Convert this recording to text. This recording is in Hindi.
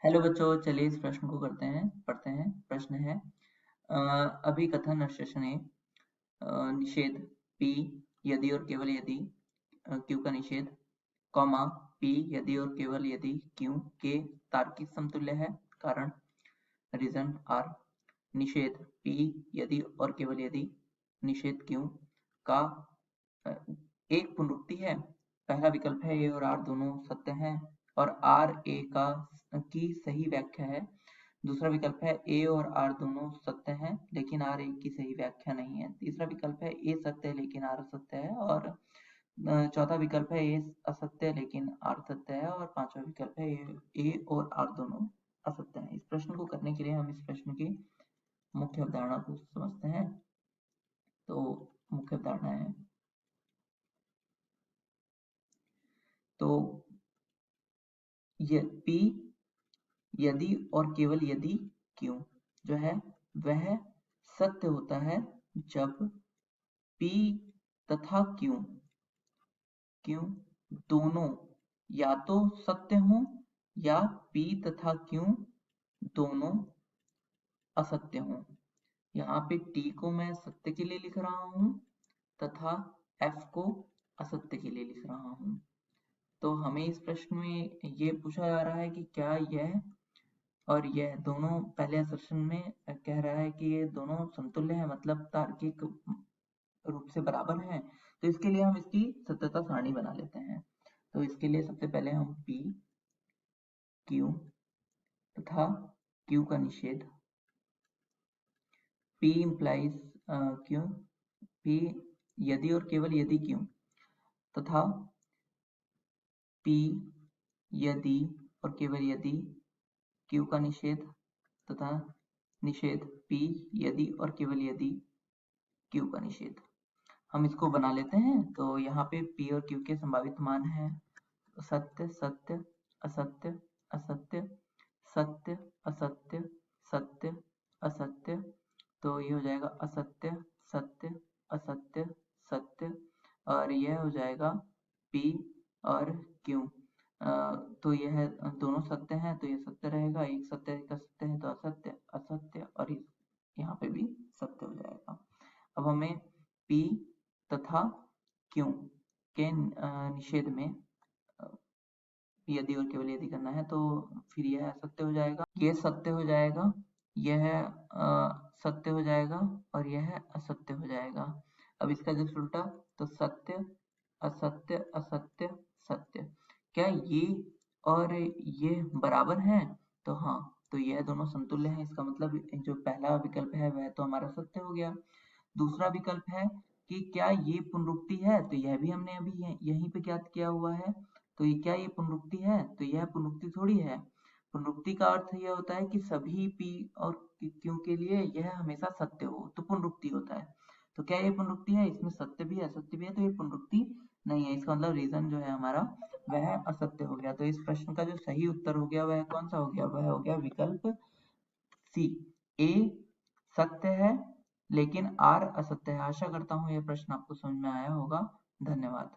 हेलो बच्चों, चलिए इस प्रश्न को पढ़ते हैं। प्रश्न है अभिकथन निष्कर्षण ए, निषेध P यदि और केवल यदि Q का निषेध, कॉमा P यदि और केवल यदि Q के तार्किक समतुल्य है। कारण रीजन R, निषेध P यदि और केवल यदि निषेध Q का एक पुनरुक्ति है। पहला विकल्प है A और R दोनों सत्य हैं और R A की सही व्याख्या है। दूसरा विकल्प है A और R दोनों सत्य हैं लेकिन R A की सही व्याख्या नहीं है। तीसरा विकल्प है A सत्य है लेकिन R असत्य है और चौथा विकल्प है A असत्य है लेकिन R सत्य है और पांचवा विकल्प है A और R दोनों असत्य हैं। इस प्रश्न को करने के लिए हम इस प्रश्न की मुख्य अवधारणा को समझते हैं। तो मुख्य अवधारणा है तो ये P यदि और केवल यदि Q जो है वह सत्य होता है जब P तथा Q दोनों या तो सत्य हों या P तथा Q दोनों असत्य हों। यहाँ पे T को मैं सत्य के लिए लिख रहा हूँ तथा F को असत्य के लिए लिख रहा हूँ। तो हमें इस प्रश्न में ये पूछा जा रहा है कि क्या यह और यह दोनों, पहले असर्शन में कह रहा है कि ये दोनों समतुल्य है, मतलब तार्किक रूप से बराबर हैं। तो इसके लिए हम इसकी सत्यता सारणी बना लेते हैं। तो इसके लिए सबसे पहले हम P Q तथा Q का निषेध, P implies Q, P यदि और केवल यदि Q तथा P यदि और केवल यदि Q का निषेध तथा निषेध P यदि और केवल यदि Q का निषेध। हम इसको बना लेते हैं। तो यहाँ पे P और Q के संभावित मान हैं सत्य सत्य असत्य असत्य सत्य असत्य सत्य असत्य। तो ये हो जाएगा असत्य सत्य असत्य सत्य और यह हो जाएगा P और Q। तो यह दोनों सत्य हैं तो ये सत्य रहेगा, एक सत्य एक असत्य है तो असत्य असत्य और यहाँ पे भी सत्य हो जाएगा। अब हमें P तथा Q के निषेध में यदि और केवल यदि करना है तो फिर यह असत्य हो जाएगा, यह सत्य हो जाएगा, यह सत्य हो जाएगा और यह असत्य हो जाएगा। अब इसका जस्ट उल्टा, तो सत्य असत्य असत्य सत्य। क्या ये और ये बराबर हैं? तो हाँ, तो यह दोनों समतुल्य हैं। इसका मतलब जो पहला विकल्प है वह तो हमारा सत्य हो गया। दूसरा विकल्प है कि क्या ये पुनरुक्ति है? तो यह भी हमने अभी यहीं पे ज्ञात किया हुआ है। तो ये क्या ये पुनरुक्ति है? तो यह पुनरुक्ति थोड़ी है। पुनरुक्ति का अर्थ यह होता है कि सभी P और Q के लिए यह हमेशा सत्य हो तो पुनरुक्ति होता है। तो क्या ये पुनरुक्ति है? इसमें सत्य भी है असत्य भी है, तो ये पुनरुक्ति नहीं है। इसका मतलब रीजन जो है हमारा वह असत्य हो गया। तो इस प्रश्न का जो सही उत्तर हो गया वह कौन सा हो गया? वह हो गया विकल्प सी, A सत्य है लेकिन R असत्य है। आशा करता हूँ यह प्रश्न आपको समझ में आया होगा। धन्यवाद।